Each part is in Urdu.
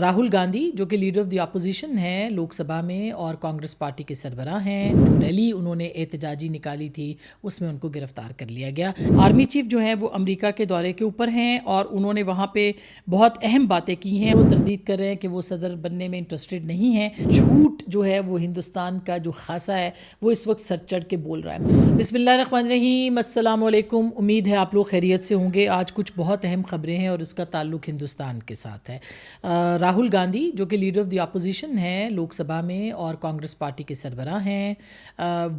راہل گاندھی جو کہ لیڈر آف دی اپوزیشن ہیں لوک سبھا میں اور کانگریس پارٹی کے سربراہ ہیں، ریلی انہوں نے احتجاجی نکالی تھی، اس میں ان کو گرفتار کر لیا گیا۔ آرمی چیف جو ہیں وہ امریکہ کے دورے کے اوپر ہیں اور انہوں نے وہاں پہ بہت اہم باتیں کی ہیں۔ وہ تردید کر رہے ہیں کہ وہ صدر بننے میں انٹرسٹڈ نہیں ہیں۔ جھوٹ جو ہے وہ ہندوستان کا جو خاصہ ہے وہ اس وقت سر چڑھ کے بول رہا ہے۔ بسم اللہ الرحمن الرحیم، السلام علیکم، امید ہے آپ لوگ خیریت سے ہوں گے۔ آج کچھ بہت اہم خبریں ہیں اور اس کا تعلق ہندوستان کے ساتھ ہے۔ راہل گاندھی جو کہ لیڈر آف دی اپوزیشن ہیں لوک سبھا میں اور کانگریس پارٹی کے سربراہ ہیں،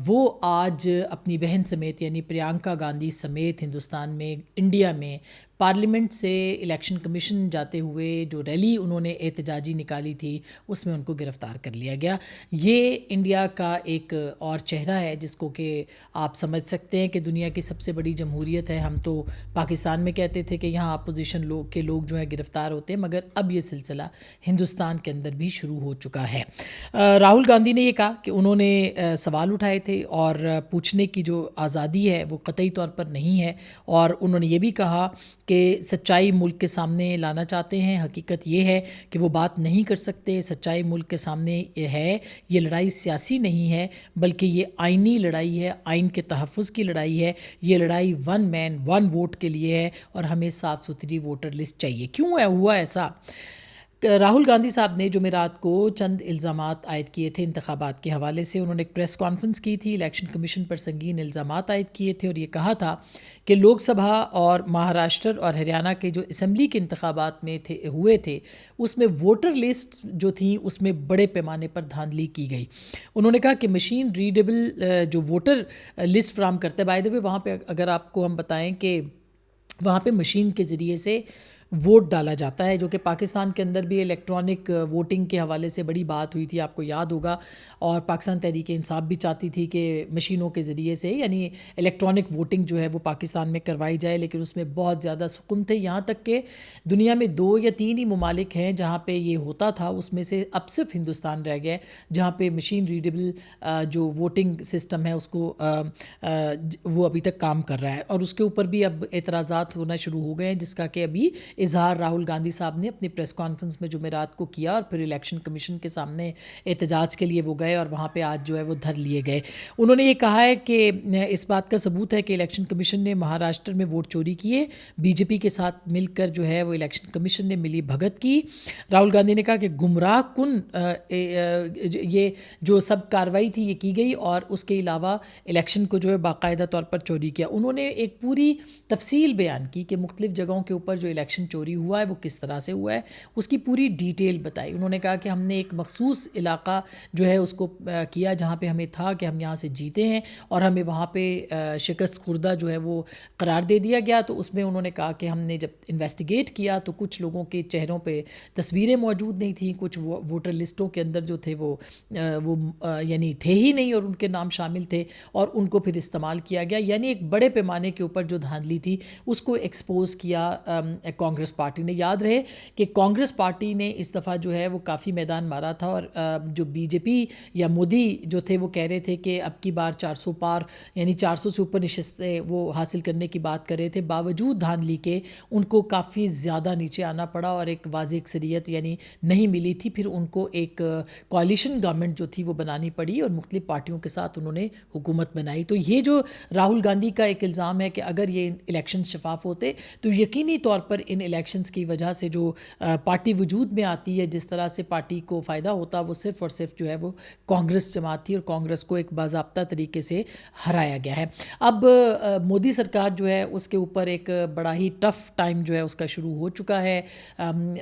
وہ آج اپنی بہن سمیت یعنی پریانکا گاندھی سمیت ہندوستان میں انڈیا میں پارلیمنٹ سے الیکشن کمیشن جاتے ہوئے جو ریلی انہوں نے احتجاجی نکالی تھی اس میں ان کو گرفتار کر لیا گیا۔ یہ انڈیا کا ایک اور چہرہ ہے جس کو کہ آپ سمجھ سکتے ہیں کہ دنیا کی سب سے بڑی جمہوریت ہے۔ ہم تو پاکستان میں کہتے تھے کہ یہاں اپوزیشن کے لوگ جو ہیں گرفتار ہوتے ہیں، مگر اب یہ سلسلہ ہندوستان کے اندر بھی شروع ہو چکا ہے۔ راہل گاندھی نے یہ کہا کہ انہوں نے سوال اٹھائے تھے اور پوچھنے کی جو آزادی ہے وہ قطعی طور پر نہیں ہے، اور انہوں نے یہ بھی کہا کہ سچائی ملک کے سامنے لانا چاہتے ہیں۔ حقیقت یہ ہے کہ وہ بات نہیں کر سکتے، سچائی ملک کے سامنے ہے۔ یہ لڑائی سیاسی نہیں ہے بلکہ یہ آئینی لڑائی ہے، آئین کے تحفظ کی لڑائی ہے۔ یہ لڑائی ون مین ون ووٹ کے لیے ہے اور ہمیں صاف ستھری ووٹر لسٹ چاہیے۔ کیوں ہوا ایسا؟ راہل گاندھی صاحب نے جمعرات کو چند الزامات عائد کیے تھے انتخابات کے حوالے سے۔ انہوں نے ایک پریس کانفرنس کی تھی، الیکشن کمیشن پر سنگین الزامات عائد کیے تھے اور یہ کہا تھا کہ لوک سبھا اور مہاراشٹر اور ہریانہ کے جو اسمبلی کے انتخابات میں ہوئے تھے اس میں ووٹر لسٹ جو تھیں اس میں بڑے پیمانے پر دھاندلی کی گئی۔ انہوں نے کہا کہ مشین ریڈیبل جو ووٹر لسٹ فراہم کرتے، بائی دا وے وہاں پہ اگر آپ کو ہم بتائیں کہ وہاں پہ مشین کے ذریعے سے ووٹ ڈالا جاتا ہے، جو کہ پاکستان کے اندر بھی الیکٹرانک ووٹنگ کے حوالے سے بڑی بات ہوئی تھی، آپ کو یاد ہوگا، اور پاکستان تحریک انصاف بھی چاہتی تھی کہ مشینوں کے ذریعے سے یعنی الیکٹرانک ووٹنگ جو ہے وہ پاکستان میں کروائی جائے، لیکن اس میں بہت زیادہ سکم تھے۔ یہاں تک کہ دنیا میں 2 یا 3 ہی ممالک ہیں جہاں پہ یہ ہوتا تھا، اس میں سے اب صرف ہندوستان رہ گیا جہاں پہ مشین ریڈیبل جو ووٹنگ سسٹم ہے اس کو وہ ابھی تک کام کر رہا ہے، اور اس کے اوپر بھی اب اعتراضات ہونا شروع ہو گئے ہیں، جس کا کہ ابھی اظہار راہل گاندھی صاحب نے اپنی پریس کانفرنس میں جمعرات کو کیا، اور پھر الیکشن کمیشن کے سامنے احتجاج کے لیے وہ گئے اور وہاں پہ آج جو ہے وہ دھر لیے گئے۔ انہوں نے یہ کہا ہے کہ اس بات کا ثبوت ہے کہ الیکشن کمیشن نے مہاراشٹر میں ووٹ چوری کیے، بی جے پی کے ساتھ مل کر جو ہے وہ الیکشن کمیشن نے ملی بھگت کی۔ راہل گاندھی نے کہا کہ گمراہ کن یہ جو سب کارروائی تھی یہ کی گئی، اور اس کے علاوہ الیکشن کو جو ہے باقاعدہ طور پر چوری کیا۔ انہوں نے ایک پوری تفصیل بیان کی کہ مختلف جگہوں کے اوپر جو الیکشن چوری ہوا ہے وہ کس طرح سے ہوا ہے، اس کی پوری ڈیٹیل بتائی۔ انہوں نے کہا کہ ہم نے ایک مخصوص علاقہ جو ہے اس کو کیا جہاں پہ ہمیں تھا کہ ہم یہاں سے جیتے ہیں اور ہمیں وہاں پہ شکست خوردہ جو ہے وہ قرار دے دیا گیا۔ تو اس میں انہوں نے کہا کہ ہم نے جب انویسٹیگیٹ کیا تو کچھ لوگوں کے چہروں پہ تصویریں موجود نہیں تھیں، کچھ ووٹر لسٹوں کے اندر جو تھے وہ یعنی تھے ہی نہیں اور ان کے نام شامل تھے، اور ان کو پھر استعمال کیا گیا۔ یعنی ایک بڑے پیمانے کے اوپر جو دھاندلی تھی اس کو ایکسپوز کیا کانگریس پارٹی نے۔ یاد رہے کہ کانگریس پارٹی نے اس دفعہ جو ہے وہ کافی میدان مارا تھا، اور جو بی جے پی یا مودی جو تھے وہ کہہ رہے تھے کہ اب کی بار 400 پار یعنی 400 سے اوپر نشستیں وہ حاصل کرنے کی بات کر رہے تھے۔ باوجود دھاندلی کے ان کو کافی زیادہ نیچے آنا پڑا اور ایک واضح اکثریت یعنی نہیں ملی تھی۔ پھر ان کو ایک کوalition گورنمنٹ جو تھی وہ بنانی پڑی اور مختلف پارٹیوں کے ساتھ انہوں نے حکومت بنائی۔ تو یہ جو راہل گاندھی کا ایک الزام ہے کہ اگر یہ الیکشن شفاف ہوتے تو یقینی طور پر ان الیکشنز کی وجہ سے جو پارٹی وجود میں آتی ہے، جس طرح سے پارٹی کو فائدہ ہوتا وہ صرف اور صرف جو ہے وہ کانگریس جماعت تھی، اور کانگریس کو ایک باضابطہ طریقے سے ہرایا گیا ہے۔ اب مودی سرکار جو ہے اس کے اوپر ایک بڑا ہی ٹف ٹائم جو ہے اس کا شروع ہو چکا ہے۔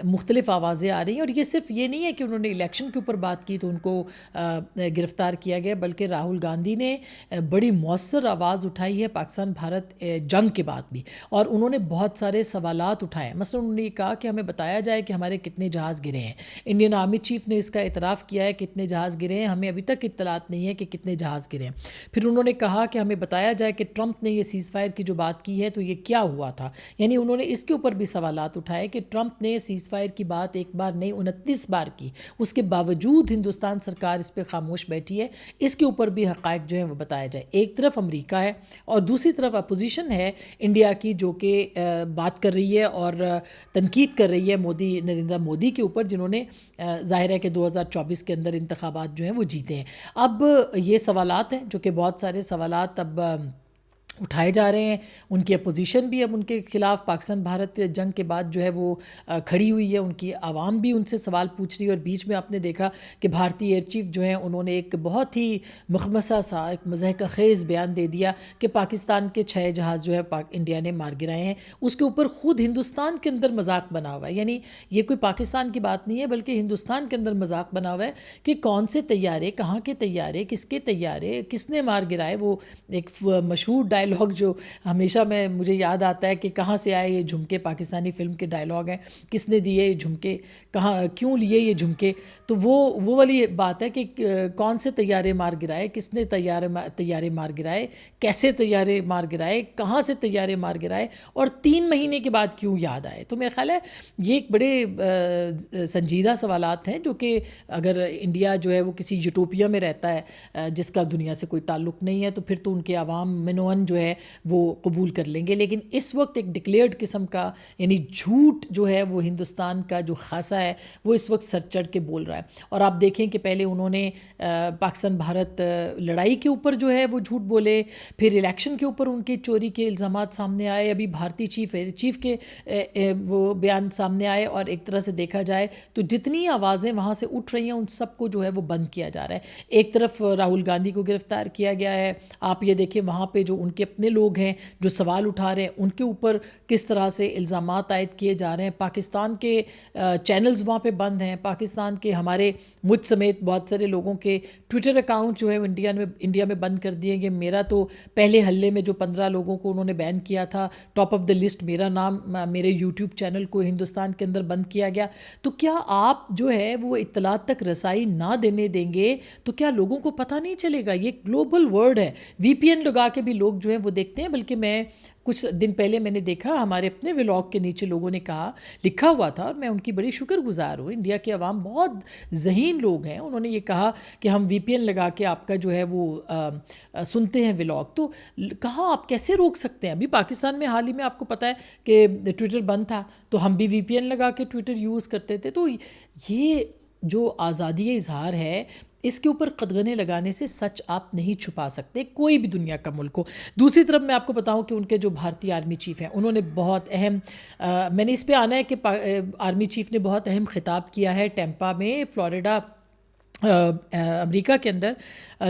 مختلف آوازیں آ رہی ہیں، اور یہ صرف یہ نہیں ہے کہ انہوں نے الیکشن کے اوپر بات کی تو ان کو گرفتار کیا گیا، بلکہ راہل گاندھی نے بڑی مؤثر آواز اٹھائی ہے پاکستان بھارت جنگ کے بعد بھی، اور انہوں نے بہت سارے سوالات اٹھائے۔ مثلا انہوں نے کہا کہ ہمیں بتایا جائے کہ ہمارے کتنے جہاز گرے ہیں۔ انڈین آرمی چیف نے اس کا اعتراف کیا ہے کہ کتنے جہاز گرے ہیں، ہمیں ابھی تک اطلاعات نہیں ہے کہ کتنے جہاز گرے ہیں۔ پھر انہوں نے کہا کہ ہمیں بتایا جائے کہ ٹرمپ نے یہ سیز فائر کی جو بات کی ہے تو یہ کیا ہوا تھا۔ یعنی انہوں نے اس کے اوپر بھی سوالات اٹھائے کہ ٹرمپ نے سیز فائر کی بات ایک بار نہیں 29 بار کی، اس کے باوجود ہندوستان سرکار اس پہ خاموش بیٹھی ہے۔ اس کے اوپر بھی حقائق جو ہیں وہ بتایا جائے۔ ایک طرف امریکہ ہے اور دوسری طرف اپوزیشن ہے انڈیا کی جو کہ بات کر رہی ہے اور تنقید کر رہی ہے نریندر مودی کے اوپر، جنہوں نے ظاہر ہے کہ 2024 کے اندر انتخابات جو ہیں وہ جیتے ہیں۔ اب یہ سوالات ہیں جو کہ بہت سارے سوالات اب اٹھائے جا رہے ہیں، ان کی اپوزیشن بھی اب ان کے خلاف پاکستان بھارت جنگ کے بعد جو ہے وہ کھڑی ہوئی ہے، ان کی عوام بھی ان سے سوال پوچھ رہی ہے، اور بیچ میں آپ نے دیکھا کہ بھارتی ایئر چیف جو ہیں انہوں نے ایک بہت ہی مخمصہ سا ایک مضحکہ خیز بیان دے دیا کہ پاکستان کے 6 جہاز جو ہے انڈیا نے مار گرائے ہیں، اس کے اوپر خود ہندوستان کے اندر مذاق بنا ہوا ہے۔ یعنی یہ کوئی پاکستان کی بات نہیں ہے بلکہ ہندوستان کے اندر مذاق بنا ہوا ہے کہ کون سے طیارے، کہاں کے طیارے، کس کے طیارے، کس نے مار گرائے۔ وہ ایک مشہور ڈائلاگ جو ہمیشہ مجھے یاد آتا ہے کہ کہاں سے آئے یہ جھمکے، پاکستانی فلم کے ڈائلاگ ہیں، کس نے دیے یہ جھمکے، کہاں کیوں لیے یہ جھمکے۔ تو وہ والی بات ہے کہ کون سے طیارے مار گرائے، کس نے طیارے مار گرائے، کیسے طیارے مار گرائے، کہاں سے طیارے مار گرائے، اور 3 مہینے کے بعد کیوں یاد آئے۔ تو میرا خیال ہے یہ ایک بڑے سنجیدہ سوالات ہیں جو کہ اگر انڈیا جو ہے وہ کسی یوٹوپیا میں رہتا ہے جس کا دنیا سے کوئی تعلق نہیں ہے، تو پھر تو ان کے عوام منوان جو ہے وہ قبول کر لیں گے، لیکن اس وقت ایک ڈکلیئرڈ قسم کا یعنی جھوٹ جو ہے وہ ہندوستان کا جو خاصہ ہے وہ اس وقت سر چڑھ کے بول رہا ہے۔ اور آپ دیکھیں کہ پہلے انہوں نے پاکستان بھارت لڑائی کے اوپر جو ہے وہ جھوٹ بولے، پھر الیکشن کے اوپر ان کے چوری کے الزامات سامنے آئے، ابھی بھارتی چیف کے وہ بیان سامنے آئے، اور ایک طرح سے دیکھا جائے تو جتنی آوازیں وہاں سے اٹھ رہی ہیں ان سب کو جو ہے وہ بند کیا جا رہا ہے۔ ایک طرف راہل گاندھی کو گرفتار کیا گیا ہے، آپ یہ دیکھیں وہاں پہ جو ان کے اپنے لوگ ہیں جو سوال اٹھا رہے ہیں ان کے اوپر کس طرح سے الزامات عائد کیے جا رہے ہیں، پاکستان کے چینلز وہاں پہ بند ہیں، پاکستان کے ہمارے مجھ سمیت بہت سارے لوگوں کے ٹویٹر اکاؤنٹ جو ہے انڈیا میں بند کر دیے گئے۔ میرا تو پہلے حلے میں جو 15 لوگوں کو انہوں نے بین کیا تھا، ٹاپ آف دا لسٹ میرا نام، میرے یوٹیوب چینل کو ہندوستان کے اندر بند کیا گیا۔ تو کیا آپ جو ہے وہ اطلاعات تک رسائی نہ دینے دیں گے تو کیا لوگوں کو پتہ نہیں چلے گا؟ یہ گلوبل ورڈ ہے، وی پی این لگا کے بھی لوگ جو ہیں وہ دیکھتے ہیں۔ بلکہ میں کچھ دن پہلے میں نے دیکھا ہمارے اپنے ولاگ کے نیچے لوگوں نے لکھا ہوا تھا، اور میں ان کی بڑی شکر گزار ہوں، انڈیا کے عوام بہت ذہین لوگ ہیں، انہوں نے یہ کہا کہ ہم وی پی این لگا کے آپ کا جو ہے وہ سنتے ہیں ولاگ۔ تو کہاں آپ کیسے روک سکتے ہیں؟ ابھی پاکستان میں حال ہی میں آپ کو پتہ ہے کہ ٹویٹر بند تھا، تو ہم بھی وی پی این لگا کے ٹویٹر یوز کرتے تھے۔ تو یہ جو آزادی اظہار ہے اس کے اوپر قدغنے لگانے سے سچ آپ نہیں چھپا سکتے کوئی بھی دنیا کا ملک ہو۔ دوسری طرف میں آپ کو بتاؤں کہ ان کے جو بھارتی آرمی چیف ہیں انہوں نے بہت اہم میں نے اس پہ آنا ہے کہ آرمی چیف نے بہت اہم خطاب کیا ہے ٹیمپا میں، فلوریڈا امریکہ کے اندر،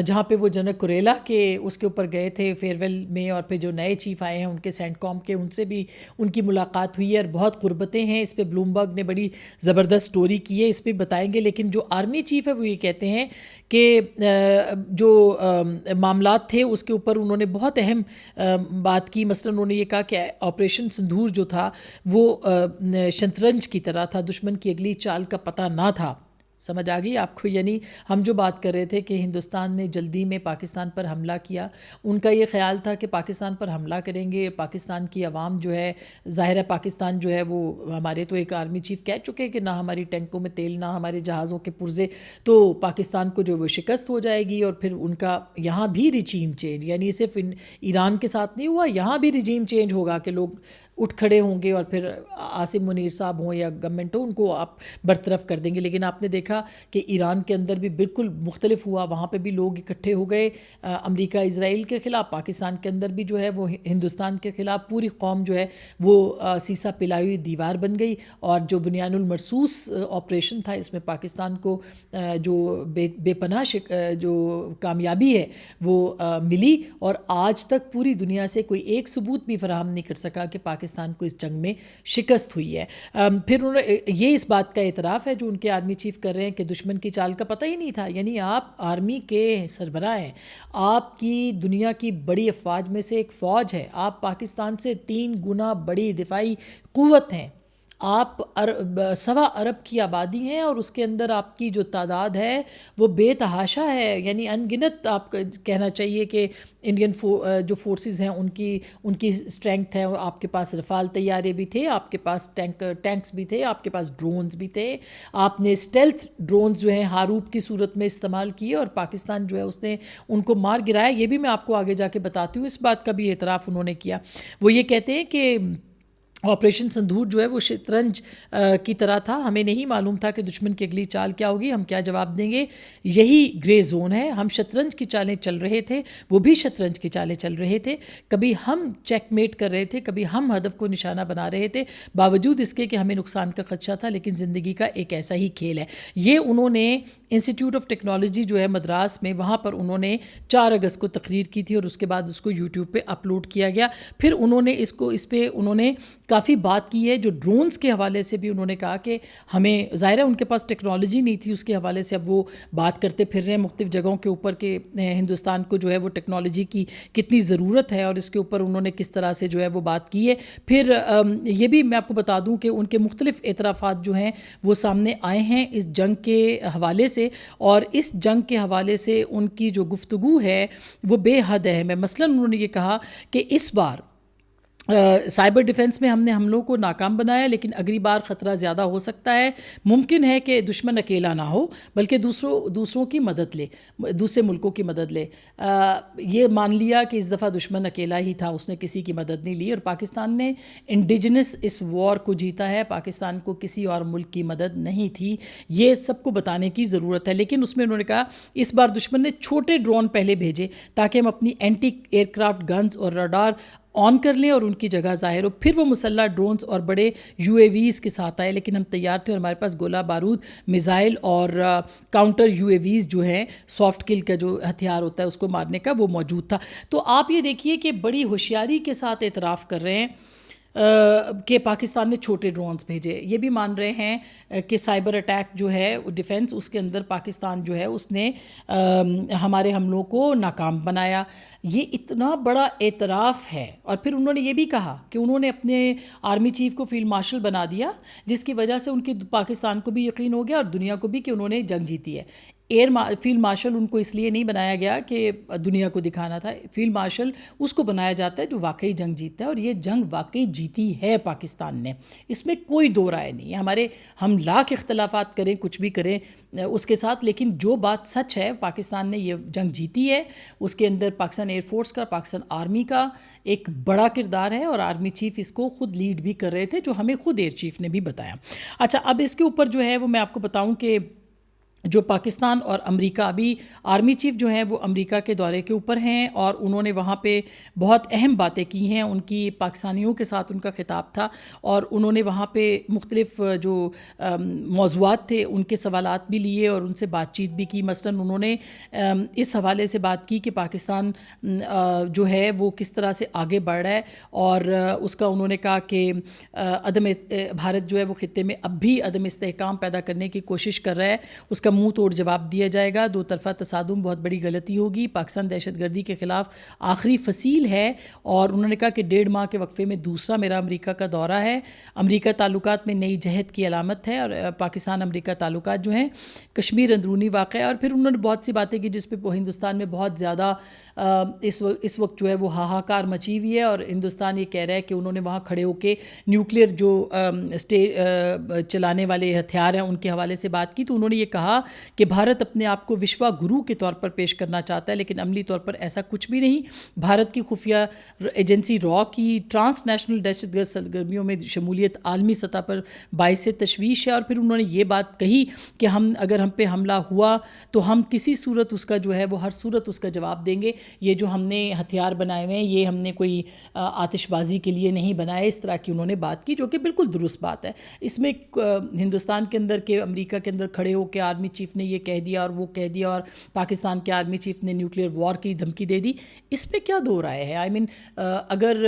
جہاں پہ وہ جنرل کوریلا کے اس کے اوپر گئے تھے فیئرویل میں، اور پھر جو نئے چیف آئے ہیں ان کے سینٹ کام کے، ان سے بھی ان کی ملاقات ہوئی ہے، اور بہت قربتیں ہیں۔ اس پہ بلومبرگ نے بڑی زبردست سٹوری کی ہے، اس پہ بتائیں گے۔ لیکن جو آرمی چیف ہے وہ یہ کہتے ہیں کہ جو معاملات تھے اس کے اوپر انہوں نے بہت اہم بات کی۔ مثلا انہوں نے یہ کہا کہ آپریشن سندور جو تھا وہ شطرنج کی طرح تھا، دشمن کی اگلی چال کا پتہ نہ تھا۔ سمجھ آ گئی آپ کو؟ یعنی ہم جو بات کر رہے تھے کہ ہندوستان نے جلدی میں پاکستان پر حملہ کیا، ان کا یہ خیال تھا کہ پاکستان پر حملہ کریں گے، پاکستان کی عوام جو ہے، ظاہر ہے پاکستان جو ہے وہ ہمارے تو ایک آرمی چیف کہہ چکے کہ نہ ہماری ٹینکوں میں تیل، نہ ہمارے جہازوں کے پرزے، تو پاکستان کو جو وہ شکست ہو جائے گی، اور پھر ان کا یہاں بھی رجیم چینج، یعنی صرف ایران کے ساتھ نہیں ہوا، یہاں بھی رجیم چینج ہوگا کہ لوگ اٹھ کھڑے ہوں گے، اور پھر عاصم منیر صاحب ہوں یا گورنمنٹ ہو ان کو آپ برطرف کر دیں گے۔ لیکن آپ نے دیکھا کہ ایران کے اندر بھی بالکل مختلف ہوا، وہاں پہ بھی لوگ اکٹھے ہو گئے امریکہ اسرائیل کے خلاف، پاکستان کے اندر بھی جو ہے وہ ہندوستان کے خلاف پوری قوم جو ہے وہ سیسا پلائی ہوئی دیوار بن گئی، اور جو بنیان المرصوص آپریشن تھا اس میں پاکستان کو جو بے پناہ جو کامیابی ہے وہ ملی، اور آج تک پوری دنیا سے کوئی ایک ثبوت بھی فراہم نہیں کر سکا کہ پاکستان کو اس جنگ میں شکست ہوئی ہے۔ پھر یہ اس بات کا اعتراف ہے جو ان کے آرمی چیف کر رہے ہیں کہ دشمن کی چال کا پتہ ہی نہیں تھا۔ یعنی آپ آرمی کے سربراہ ہیں، آپ کی دنیا کی بڑی افواج میں سے ایک فوج ہے، آپ پاکستان سے 3 گنا بڑی دفاعی قوت ہیں، آپ 1.25 ارب کی آبادی ہیں، اور اس کے اندر آپ کی جو تعداد ہے وہ بے تحاشا ہے، یعنی ان گنت آپ کہنا چاہیے کہ انڈین جو فورسز ہیں ان کی اسٹرینگتھ ہے، اور آپ کے پاس رفال طیارے بھی تھے، آپ کے پاس ٹینکس بھی تھے، آپ کے پاس ڈرونز بھی تھے، آپ نے اسٹیلتھ ڈرونز جو ہیں ہاروپ کی صورت میں استعمال کیے، اور پاکستان جو ہے اس نے ان کو مار گرایا۔ یہ بھی میں آپ کو آگے جا کے بتاتی ہوں، اس بات کا بھی اعتراف انہوں نے کیا۔ وہ یہ کہتے ہیں کہ آپریشن سندھور جو ہے وہ شطرنج کی طرح تھا. ہمیں نہیں معلوم تھا کہ دشمن کی اگلی چال کیا ہوگی, ہم کیا جواب دیں گے. یہی گرے زون ہے. ہم شطرنج کی چالیں چل رہے تھے, وہ بھی شطرنج کی چالیں چل رہے تھے. کبھی ہم چیک میٹ کر رہے تھے, کبھی ہم ہدف کو نشانہ بنا رہے تھے, باوجود اس کے کہ ہمیں نقصان کا خدشہ تھا. لیکن زندگی کا ایک ایسا ہی کھیل ہے. یہ انہوں نے انسٹیٹیوٹ آف ٹیکنالوجی جو ہے مدراس میں, وہاں پر انہوں نے 4 اگست کو تقریر کی تھی اور اس کے بعد اس کو یوٹیوب پہ اپلوڈ کیا گیا. پھر انہوں نے اس پہ انہوں نے کافی بات کی ہے. جو ڈرونز کے حوالے سے بھی انہوں نے کہا کہ ہمیں ظاہر ہے ان کے پاس ٹیکنالوجی نہیں تھی, اس کے حوالے سے اب وہ بات کرتے پھر رہے ہیں مختلف جگہوں کے اوپر کہ ہندوستان کو جو ہے وہ ٹیکنالوجی کی کتنی ضرورت ہے, اور اس کے اوپر انہوں نے کس طرح سے جو ہے وہ بات کی ہے. پھر یہ بھی میں آپ کو بتا دوں کہ ان کے مختلف اعترافات جو ہیں وہ سامنے آئے ہیں اس جنگ کے حوالے سے, اور اس جنگ کے حوالے سے ان کی جو گفتگو ہے وہ بے حد اہم ہے. مثلاً انہوں نے یہ کہا کہ اس بار سائبر ڈیفنس میں ہم نے حملوں کو ناکام بنایا, لیکن اگلی بار خطرہ زیادہ ہو سکتا ہے. ممکن ہے کہ دشمن اکیلا نہ ہو بلکہ دوسروں کی مدد لے, دوسرے ملکوں کی مدد لے. یہ مان لیا کہ اس دفعہ دشمن اکیلا ہی تھا, اس نے کسی کی مدد نہیں لی, اور پاکستان نے انڈیجنس اس وار کو جیتا ہے. پاکستان کو کسی اور ملک کی مدد نہیں تھی. یہ سب کو بتانے کی ضرورت ہے. لیکن اس میں انہوں نے کہا اس بار دشمن نے چھوٹے ڈرون پہلے بھیجے تاکہ ہم اپنی اینٹی ایئر کرافٹ گنز اور راڈار آن کر لیں اور ان کی جگہ ظاہر ہو. پھر وہ مسلح ڈرونز اور بڑے یو اے ویز کے ساتھ آئے, لیکن ہم تیار تھے اور ہمارے پاس گولہ بارود, میزائل اور کاؤنٹر یو اے ویز جو ہیں, سافٹ کل کا جو ہتھیار ہوتا ہے اس کو مارنے کا, وہ موجود تھا. تو آپ یہ دیکھیے کہ بڑی ہوشیاری کے ساتھ اعتراف کر رہے ہیں کہ پاکستان نے چھوٹے ڈرونز بھیجے. یہ بھی مان رہے ہیں کہ سائبر اٹیک جو ہے ڈیفنس, اس کے اندر پاکستان جو ہے اس نے ہمارے حملوں کو ناکام بنایا. یہ اتنا بڑا اعتراف ہے. اور پھر انہوں نے یہ بھی کہا کہ انہوں نے اپنے آرمی چیف کو فیلڈ مارشل بنا دیا, جس کی وجہ سے ان کی پاکستان کو بھی یقین ہو گیا اور دنیا کو بھی کہ انہوں نے جنگ جیتی ہے. فیلڈ مارشل ان کو اس لیے نہیں بنایا گیا کہ دنیا کو دکھانا تھا. فیلڈ مارشل اس کو بنایا جاتا ہے جو واقعی جنگ جیتتا ہے, اور یہ جنگ واقعی جیتی ہے پاکستان نے. اس میں کوئی دو رائے نہیں ہے. ہم لاکھ اختلافات کریں, کچھ بھی کریں اس کے ساتھ, لیکن جو بات سچ ہے پاکستان نے یہ جنگ جیتی ہے. اس کے اندر پاکستان ایئر فورس کا, پاکستان آرمی کا ایک بڑا کردار ہے, اور آرمی چیف اس کو خود لیڈ بھی کر رہے تھے, جو ہمیں خود ایئر چیف نے بھی بتایا. اچھا, اب اس کے اوپر جو ہے وہ میں آپ کو بتاؤں کہ جو پاکستان اور امریکہ, ابھی آرمی چیف جو ہیں وہ امریکہ کے دورے کے اوپر ہیں, اور انہوں نے وہاں پہ بہت اہم باتیں کی ہیں. ان کی پاکستانیوں کے ساتھ ان کا خطاب تھا, اور انہوں نے وہاں پہ مختلف جو موضوعات تھے ان کے سوالات بھی لیے اور ان سے بات چیت بھی کی. مثلاً انہوں نے اس حوالے سے بات کی کہ پاکستان جو ہے وہ کس طرح سے آگے بڑھ رہا ہے, اور اس کا انہوں نے کہا کہ بھارت جو ہے وہ خطے میں اب بھی عدم استحکام پیدا کرنے کی کوشش کر رہا ہے. اس کا منہ توڑ جواب دیا جائے گا. دو طرفہ تصادم بہت بڑی غلطی ہوگی. پاکستان دہشت گردی کے خلاف آخری فصیل ہے, اور انہوں نے کہا کہ 1.5 ماہ کے وقفے میں دوسرا میرا امریکہ کا دورہ ہے. امریکہ تعلقات میں نئی جہت کی علامت ہے, اور پاکستان امریکہ تعلقات جو ہیں کشمیر اندرونی واقع ہے. اور پھر انہوں نے بہت سی باتیں کی جس پہ ہندوستان میں بہت زیادہ اس وقت جو ہے وہ ہاہاکار مچی ہوئی ہے, اور ہندوستان یہ کہہ رہا ہے کہ انہوں نے وہاں کھڑے ہو کے نیوکلیر جو چلانے والے ہتھیار ہیں ان کے حوالے سے بات کی. تو انہوں نے یہ کہا کہ بھارت اپنے آپ کو وشوا گرو کے طور پر پیش کرنا چاہتا ہے, لیکن عملی طور پر ایسا کچھ بھی نہیں. بھارت کی خفیہ ایجنسی را کی ٹرانس نیشنل دہشت گرد سرگرمیوں میں شمولیت عالمی سطح پر باعث تشویش ہے. اور پھر انہوں نے یہ بات کہی کہ اگر ہم پہ حملہ ہوا تو ہم کسی صورت اس کا جو ہے وہ ہر صورت اس کا جواب دیں گے. یہ جو ہم نے ہتھیار بنائے ہوئے ہیں یہ ہم نے کوئی آتش بازی کے لیے نہیں بنائے. اس طرح کی انہوں نے بات کی, جو کہ بالکل درست بات ہے. اس میں ہندوستان کے اندر کہ امریکہ کے اندر کھڑے ہو کے آرمی چیف نے یہ کہہ دیا اور وہ کہہ دیا, اور پاکستان کے آرمی چیف نے نیوکلیر وار کی دھمکی دے دی, اس پہ کیا دو رائے ہے؟ اگر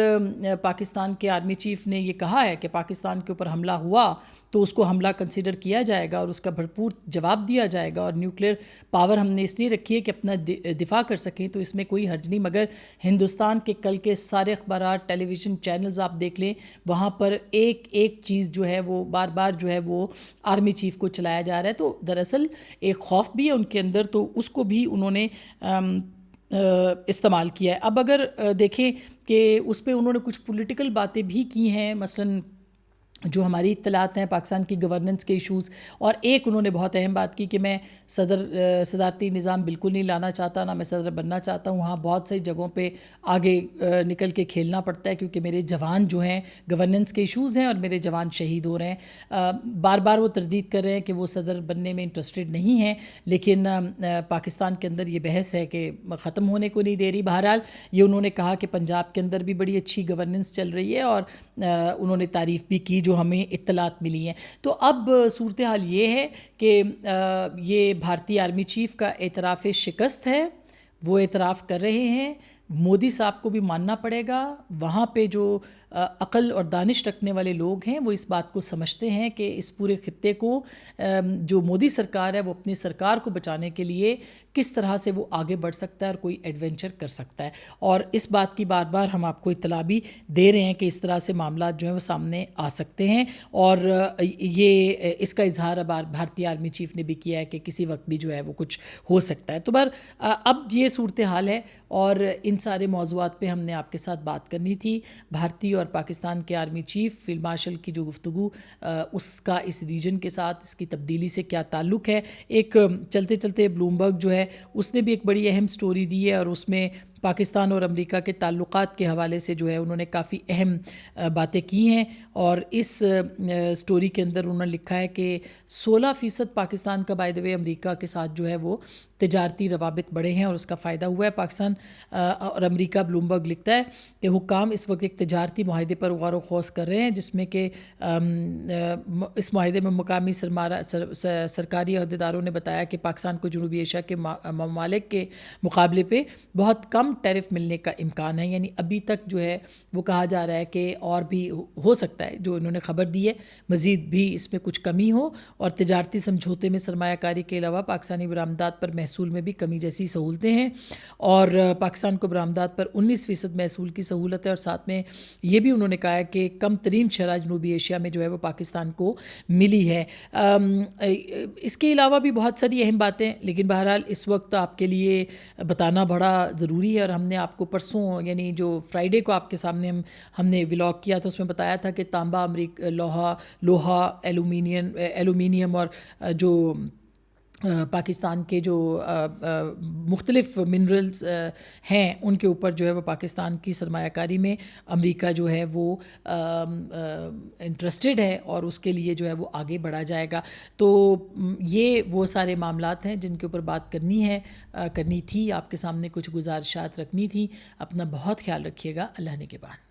پاکستان کے آرمی چیف نے یہ کہا ہے کہ پاکستان کے اوپر حملہ ہوا تو اس کو حملہ کنسیڈر کیا جائے گا اور اس کا بھرپور جواب دیا جائے گا, اور نیوکلیر پاور ہم نے اس لیے رکھی ہے کہ اپنا دفاع کر سکیں, تو اس میں کوئی حرج نہیں. مگر ہندوستان کے کل کے سارے اخبارات, ٹیلی ویژن چینلز آپ دیکھ لیں, وہاں پر ایک چیز جو ہے وہ بار بار جو ہے وہ آرمی چیف کو چلایا جا رہا ہے. تو دراصل ایک خوف بھی ہے ان کے اندر, تو اس کو بھی انہوں نے استعمال کیا ہے. اب اگر دیکھیں کہ اس پہ انہوں نے کچھ پولیٹیکل باتیں بھی کی ہیں, مثلاً جو ہماری اطلاعات ہیں پاکستان کی گورننس کے ایشوز، اور ایک انہوں نے بہت اہم بات کی کہ میں صدارتی نظام بالکل نہیں لانا چاہتا، نہ میں صدر بننا چاہتا ہوں، وہاں بہت سی جگہوں پہ آگے نکل کے کھیلنا پڑتا ہے کیونکہ میرے جوان جو ہیں گورننس کے ایشوز ہیں اور میرے جوان شہید ہو رہے ہیں۔ بار بار وہ تردید کر رہے ہیں کہ وہ صدر بننے میں انٹرسٹڈ نہیں ہیں، لیکن پاکستان کے اندر یہ بحث ہے کہ ختم ہونے کو نہیں دے رہی۔ بہرحال یہ انہوں نے کہا کہ پنجاب کے اندر بھی بڑی اچھی گورننس چل رہی ہے، اور انہوں نے تعریف بھی کی جو ہمیں اطلاعات ملی ہیں۔ تو اب صورتحال یہ ہے کہ یہ بھارتی آرمی چیف کا اعتراف شکست ہے، وہ اعتراف کر رہے ہیں، مودی صاحب کو بھی ماننا پڑے گا۔ وہاں پہ جو عقل اور دانش رکھنے والے لوگ ہیں وہ اس بات کو سمجھتے ہیں کہ اس پورے خطے کو جو مودی سرکار ہے وہ اپنی سرکار کو بچانے کے لیے کس طرح سے وہ آگے بڑھ سکتا ہے اور کوئی ایڈونچر کر سکتا ہے، اور اس بات کی بار بار ہم آپ کو اطلاع بھی دے رہے ہیں کہ اس طرح سے معاملات جو ہیں وہ سامنے آ سکتے ہیں، اور یہ اس کا اظہار بھارتی آرمی چیف نے بھی کیا ہے کہ کسی وقت بھی جو ہے وہ کچھ ہو سکتا ہے۔ تو اب یہ صورتحال ہے، اور ان سارے موضوعات پہ ہم نے آپ کے ساتھ بات کرنی تھی۔ بھارتی اور پاکستان کے آرمی چیف فیلڈ مارشل کی جو گفتگو اس کا اس ریجن کے ساتھ اس کی تبدیلی سے کیا تعلق ہے، ایک چلتے چلتے بلومبرگ جو ہے اس نے بھی ایک بڑی اہم سٹوری دی ہے، اور اس میں پاکستان اور امریکہ کے تعلقات کے حوالے سے جو ہے انہوں نے کافی اہم باتیں کی ہیں، اور اس سٹوری کے اندر انہوں نے لکھا ہے کہ 16% پاکستان کا بائی دا وے امریکہ کے ساتھ جو ہے وہ تجارتی روابط بڑھے ہیں اور اس کا فائدہ ہوا ہے پاکستان اور امریکہ۔ بلومبرگ لکھتا ہے کہ حکام اس وقت ایک تجارتی معاہدے پر غور و خوض کر رہے ہیں جس میں کہ اس معاہدے میں مقامی سرکاری عہدیداروں نے بتایا کہ پاکستان کو جنوبی ایشیا کے ممالک کے مقابلے پہ بہت کم ٹیرف ملنے کا امکان ہے، یعنی ابھی تک جو ہے وہ کہا جا رہا ہے کہ اور بھی ہو سکتا ہے، جو انہوں نے خبر دی ہے مزید بھی اس میں کچھ کمی ہو، اور تجارتی سمجھوتے میں سرمایہ کاری کے علاوہ پاکستانی برآمدات پر محصول میں بھی کمی جیسی سہولتیں ہیں، اور پاکستان کو برآمدات پر 19% محصول کی سہولت ہے، اور ساتھ میں یہ بھی انہوں نے کہا ہے کہ کم ترین شرح جنوبی ایشیا میں جو ہے وہ پاکستان کو ملی ہے۔ اس کے علاوہ بھی بہت ساری اہم باتیں، لیکن بہرحال اس وقت آپ کے لیے بتانا بڑا ضروری ہے، اور ہم نے آپ کو پرسوں یعنی جو فرائیڈے کو آپ کے سامنے ہم نے ولاگ کیا تھا اس میں بتایا تھا کہ تانبا، لوہا، ایلومینیم اور جو پاکستان کے جو مختلف منرلز ہیں ان کے اوپر جو ہے وہ پاکستان کی سرمایہ کاری میں امریکہ جو ہے وہ انٹرسٹڈ ہے، اور اس کے لیے جو ہے وہ آگے بڑھا جائے گا۔ تو یہ وہ سارے معاملات ہیں جن کے اوپر بات کرنی تھی، آپ کے سامنے کچھ گزارشات رکھنی تھی۔ اپنا بہت خیال رکھیے گا، اللہ نگہبان۔